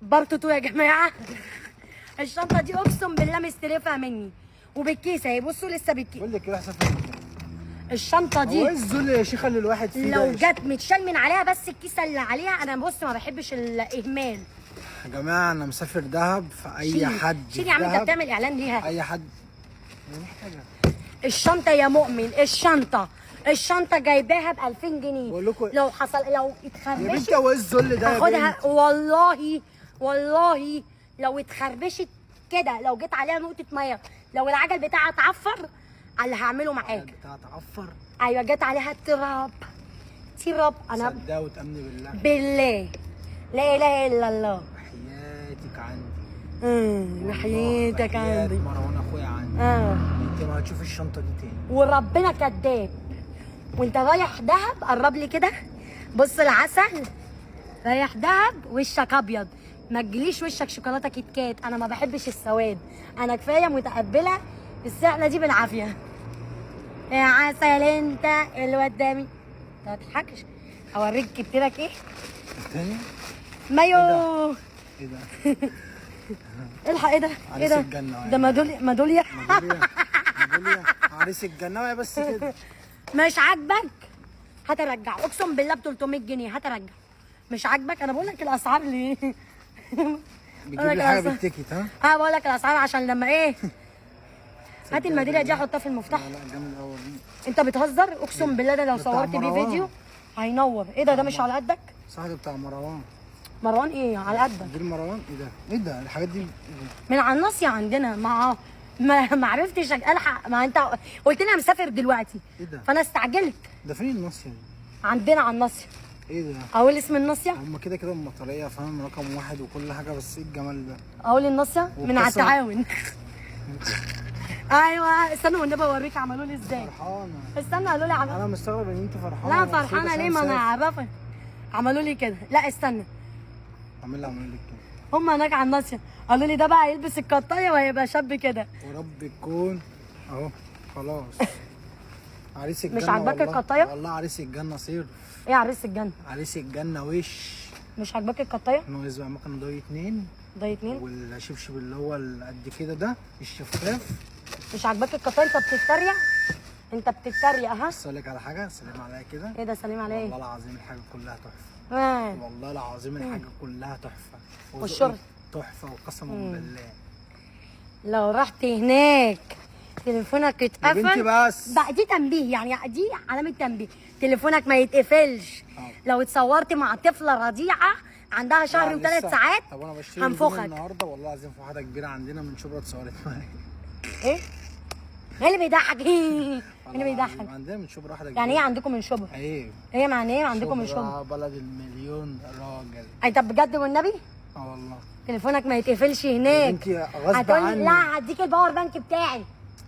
برطو يا جماعه. الشنطه دي اقسم بالله مستلفها مني وبالكيسه اهي، بصوا لسه بالكيسه. بقول لك كده احسن فين. الشنطه دي هو ايه الذل يا شيخه اللي الواحد فيه لو ده؟ جت متشال من عليها بس الكيسه اللي عليها. انا بص ما بحبش الاهمال. يا جماعه انا مسافر دهب، فاي شيل. حد شيل يا عم، انت دهب، بتعمل اعلان ليها. اي حد محتاجها. الشنطه يا مؤمن، الشنطه جايباها ب 2000 جنيه. بقول لكم لو حصل لو يا اتخربشت بنتي هو ايه الذل ده يا بنت؟ هاخدها والله لو اتخربشت كده، لو جيت عليها نقطه ميه، لو العجل بتاعها اتعفر على اللي هعمله معاك. بتاع تعفر. ايوه جت عليها تراب. انا صدقها وتامني بالله. بالله لا اله الا الله. حياتك عندي. ناحيتك عندي. مروان اخويا عندي. انت ما هتشوف الشنطه دي تاني. وربنا كداب. وانت رايح دهب قرب لي كده، بص العسل. رايح دهب وشك ابيض، ما تجيليش وشك شوكولاته كيت كات، انا ما بحبش السواد، انا كفايه متقبله السحله دي بالعافيه. يا عسل انت الواد ده مين؟ ما تضحكش، اوريك جبت لك ايه؟ تاني؟ مايو. ايه ده؟ الحق ايه ده؟ ايه عريس ده؟ الجنة. ده مادوليا. مدوليا عريس الجنة بس كده. مش عاجبك؟ هترجع، اقسم بالله ب 300 جنيه هترجع. مش عاجبك؟ انا بقول لك الاسعار ليه؟ بتجيب لي حاجة بالتيكت ها؟ اه بقول لك الاسعار عشان لما ايه؟ هات الميداليه دي حطها في المفتاح. لا جامد قوي. انت بتهزر؟ اقسم بالله ده لو ده بتاع صورت بيه مروان. فيديو هينور. ايه ده مش على قدك؟ صاحبي بتاع مروان. مروان ايه على قدك؟ دي مروان. ايه ده؟ ايه ده؟ الحاجات دي من على الناصيه عندنا. ما عرفتش الحق. ما انت قلت لي انا مسافر دلوقتي. ايه ده؟ فانا استعجلت. ده فين الناصية دي؟ عندنا على الناصيه. ايه ده؟ اقول اسم الناصيه؟ هم كده كده المطرية فاهم، رقم واحد وكل حاجة، بس ايه الجمال ده؟ اقول الناصيه من على والقصب. التعاون. ايوه استنى والنبي اوريك عملوا لي ازاي. فرحانة. استنى قالوا لي انا مستغرب ان انت فرحانة. لا فرحانه ليه؟ ما انا عارفه. عملوا لي كده. لا استنى، عامل لك كده. هم هناك على الناصيه قالوا لي ده بقى يلبس القطايه وهيبقى شاب كده. ورب يكون اهو خلاص. عريس الجنة. مش عاجباك والله. القطايه؟ والله عريس الجنة صير. ايه عريس الجنه؟ عريس الجنة وش. مش عاجباك القطايه؟ ناقص بقى مكان ضي 2. ده اتنين. والشبشب اللي هو قد كده ده الشفاف. مش عاجباك القطايه؟ انت بتتريق، انت بتتريق. ها بس اقول لك على حاجة، سلام عليا كده. ايه ده سليم عليا؟ والله العظيم الحاجة كلها تحفة. والله العظيم الحاجة كلها تحفة. والشرب تحفة وقسما بالله. لو رحت هناك تليفونك يا اتقفل بنتي بس. بقى دي تنبيه، يعني دي علامه تنبيه، تليفونك ما يتقفلش. لو اتصورت مع طفله رضيعه عندها شهر و3 ساعات طب انا بشتري هنفخك النهارده والله العظيم في واحده كبيره عندنا من شبرا اتصورت معايا. ايه؟ ايه اللي بيضحك؟ ايه اللي بيضحك؟ عندنا من شبرا واحده كبيره. يعني ايه عندكم من شبرا؟ ايه؟ ايه معنى ايه عندكم من شبرا؟ بلد المليون راجل. اي طب بجد والنبي؟ والله. تليفونك ما يتقفلش هناك. انت غصب هتقولي عني. لا هديك الباور بانك بتاعي.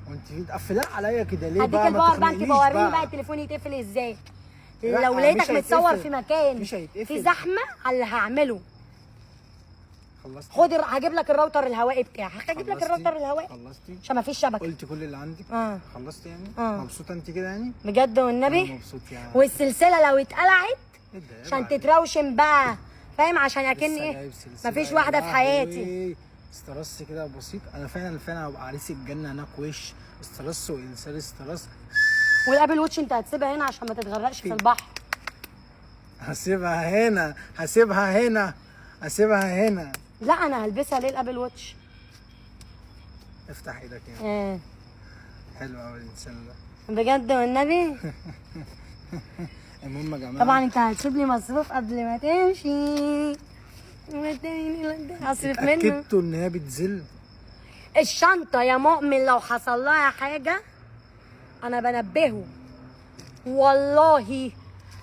وانت متقفله عليا كده ليه هديك بقى؟ الباور بانك بوريني بقى التليفون يتقفل ازاي. لو لقيتك متصور في مكان في زحمه على اللي هعمله. خلصتي؟ خد هجيب لك الراوتر الهوائي بتاعك. هجيب لك الراوتر الهوائي خلصتي عشان ما فيش شبكه. قلت كل اللي عندك. خلصتي يعني. مبسوطه انت كده يعني؟ بجد والنبي. مبسوط يعني. والسلسله لو اتقلعت ايه ده عشان تتروشن بقى، فاهم؟ عشان اكن ايه مفيش واحده في حياتي. استرس كده بسيط. انا فعلا هبقى عريس الجنه هناك وش استرس وانسان استرس. والابل واتش انت هتسيبها هنا عشان ما تتغرقش في البحر. هسيبها هنا. لا انا هلبسها ليه الابل واتش؟ افتح ايدك هنا. حلو قوي الانسان ده بجد والنبي. المهم يا جماعه طبعا انت هتسيب لي مصروف قبل ما تمشي. اصرف منه. اتاكدتوا ان هي بتزل. الشنطه يا مؤمن لو حصل لها حاجه انا بنبهه والله.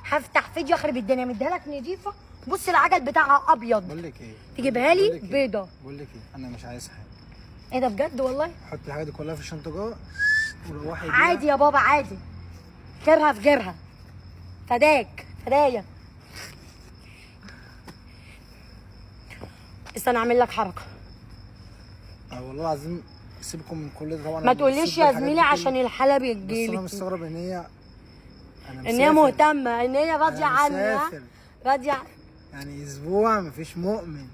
هفتح فيديو اخرب الدنيا. مديها لك نضيفه. بص العجل بتاعها ابيض. بقول لك ايه؟ تجيبها لي بيضه. بقول لك ايه؟ انا مش عايز حاجه. ايه ده بجد والله؟ حط الحاجات دي كلها في الشنطه جوه وروحي. عادي يا بابا عادي. جرها في جرها. فدايا. استنى اعمل لك حركه. والله العظيم سيبكم من كل ده طبعا. ما تقوليش يا زميلي عشان الحلب بس يجيلي. انا مستغرب ان هي مهتمه، ان هي راضيه عني. راضيه يعني اسبوع مفيش مؤمن.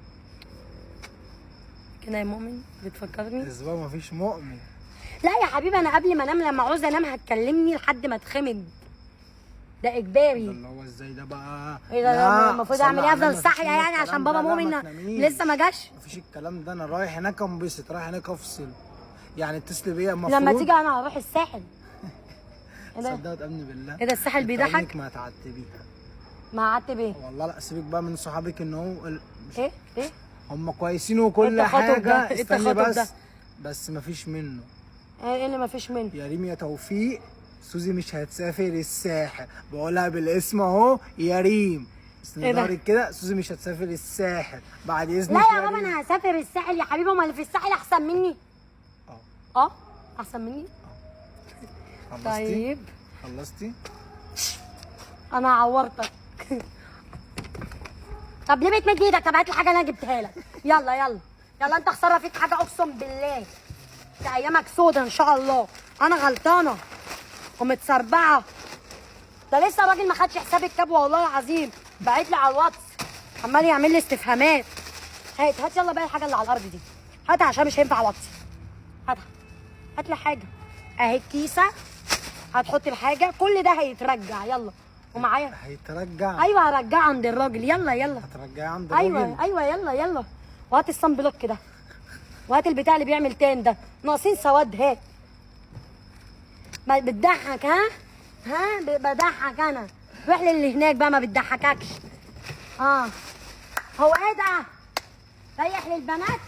كده يا مؤمن بتفكرني. اسبوع مفيش مؤمن. لا يا حبيبي انا قبل ما انام لما عاوزه انام هتكلمني لحد ما اتخمد. ده ده اجباري. اللي هو ازاي ده بقى؟ ايه ده؟ لا، المفروض صلي اعمل ايه؟ على النبي، افضل مفيش صاحيه منه يعني الكلام عشان ده. بابا لا، مؤمن ما تناميش. لسه ما جاش؟ مفيش الكلام ده، انا رايح هناك انبسط، رايح هناك افصل. يعني اتصلي بيا المفروض. لما تيجي انا هروح الساحل. ايه ده؟ تصدق تأمني بالله. ايه ده الساحل انت بيضحك؟ عمرك ما هتعتبيها. ما قعدت بيه. والله لا، سيبك بقى من صحابك ان هو ايه ايه هم كويسين وكل التخاطب ده؟ حاجه. ايه استني التخاطب بس ده؟ بس مفيش منه. ايه اللي ما فيش منه؟ يا ريم يا توفيق، سوزي مش هتسافر الساحل، بقولها بالاسم اهو يا ريم. ايه ده؟ ظهرك كده، سوزي مش هتسافر الساحل بعد اذنك. لا يا بابا ريم. انا هسافر الساحل يا حبيبي. امال اللي في الساحل احسن مني؟ اه احسن مني. خلصتي؟ طيب خلصتي؟ انا عورتك. طب ليه بتمد ايدك؟ طب هات لي حاجه انا جبتها لك. يلا يلا يلا، انت خساره فيك حاجه اقسم بالله. انت ايامك سودا ان شاء الله. انا غلطانه ومتسربعه. ده لسه الراجل ما خدش حساب الكاب والله العظيم. بعت لي على الواتس عمال يعمل لي استفهامات. هات هات يلا بقى الحاجه اللي على الارض دي. هاتها عشان مش هينفع واتس. هاتها. هات لي حاجه اهي الكيسه. هتحط الحاجه كل ده هيترجع. يلا ومعايا. هيترجع؟ ايوه هرجعه عند الراجل. يلا يلا. هترجعي عند الراجل؟ ايوه يلا يلا. وهات الصن بلوك كده. وهات البتاع اللي بيعمل تان ده. ناقصين سواد. هات. بتضحك ها؟ ها بضحك انا. روح للي هناك بقى ما بتضحككش. هو ايه ده؟ رايح للبنات؟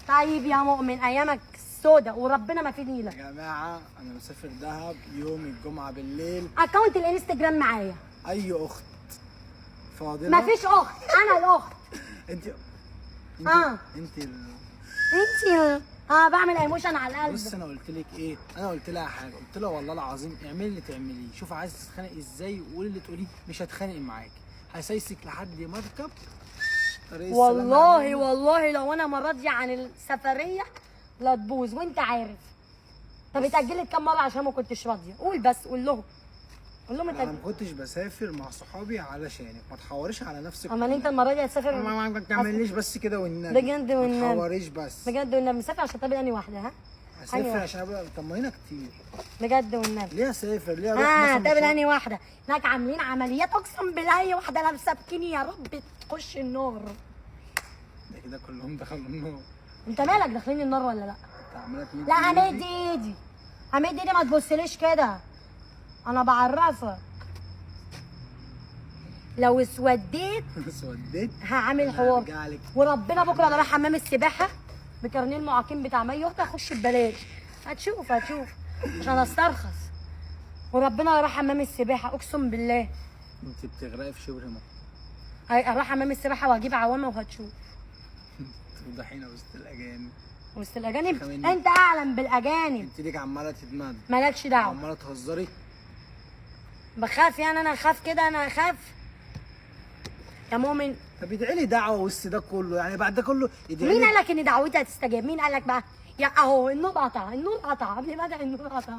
طيب يا مؤمن ايامك سودا وربنا ما في نيلك. يا جماعه انا مسافر دهب يوم الجمعه بالليل. اكونت الانستجرام معايا. اي اخت فاضله؟ مفيش اخت، انا الاخت. انت انت بعمل ايموشن على القلب. بص انا قلت لك ايه؟ انا قلت لها حاجه، قلت لها والله العظيم اعملي اللي تعمليه، شوف عايز تتخانقي ازاي وقولي اللي تقوليه، مش هتخانق معاكي، هسايسك لحد ما اركب طريق السلامة. والله لو انا ما راضيه عن السفريه لا تبوظ وانت عارف. طب اتاجلت كام مره عشان ما كنتش راضيه؟ قول بس، قول لهم انا ما كنتش بسافر مع صحابي علشانك، ما تحوريش على نفسك. اما انت المره دي هتسافر. ما تعمليش بس كده والنبي. بجد والنبي. ما تحوريش بس. بجد والنبي. مسافر عشان تقابل انهي واحده؟ ها؟ هسافر عشان ابقى طمنينه كتير. بجد والنبي. ليه اسافر؟ ليه اروح مثلا هتقابل انهي واحده؟ هناك عاملين عمليات اقسم بالله اي واحده لابسه بكيني يا رب تخش النار. ده كده كلهم دخلوا النار. انت مالك داخلين النار ولا لا؟ انت عماله تمد لا همد ايدي. همد ايدي ما تبصليش كده. انا بعرفك. لو اسوديت هعمل حوار. وربنا بكره انا رايح حمام السباحه بكارنيه المعاقين بتاع مي واحده اخش ببلاش. هتشوف عشان استرخص. وربنا رايح حمام السباحه اقسم بالله. انت بتغرقي في شبر ما. اروح حمام السباحه واجيب عوامه وهتشوف. توضحينا وسط الاجانب. وسط الاجانب؟ انت اعلم بالاجانب. انت ليك عماله تتمد. مالكش دعوه. عماله تهزري. بخاف يعني انا اخاف كده؟ انا اخاف يا مؤمن. طب ادعي لي دعوه وسط ده كله، يعني بعد ده كله ادعي مين لي. قال لك ان دعوتي هتستجاب؟ مين قال لك بقى؟ يا اهو النور قطع قبل ما ادعي النور قطع.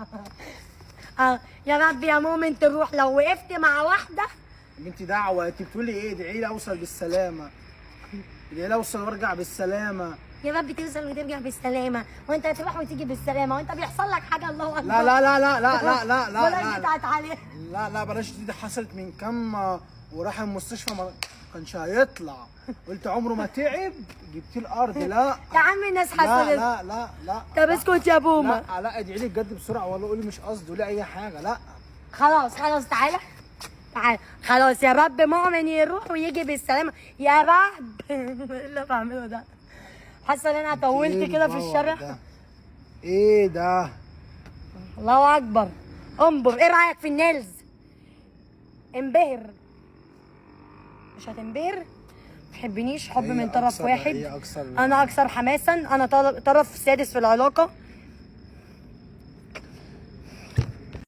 يا رب يا مؤمن تروح. لو وقفت مع واحده. انت دعوه، انت بتقولي ايه؟ ادعي لي اوصل بالسلامه. ادعي لي اوصل وارجع بالسلامه. يا رب توصل وترجع بالسلامه. وانت هتروح وتيجي بالسلامه وانت بيحصل لك حاجه الله اكبر. لا لا لا لا لا لا لا لا بلاش بتاعت عليه. لا بلاش دي حصلت من كام وراح المستشفى ما كانش هيطلع. قلت عمره ما تعب جبتيه الارض. لا يا عم الناس حصلت. لا طب اسكت يا بومه. لا ادعي لي بجد بسرعه والله. قولي مش قصدي، قولي اي حاجه. لا خلاص تعالى خلاص يا رب مؤمن يروح ويجي بالسلامه يا رب. ايه اللي بعمله ده؟ حاسه ان انا طولت كده في الشارع. ايه ده؟ الله اكبر. انبر. ايه رايك في النيلز؟ انبهر. مش هتنبهر؟ ما تحبنيش حب من طرف واحد. انا اكثر حماسا. انا طرف سادس في العلاقه.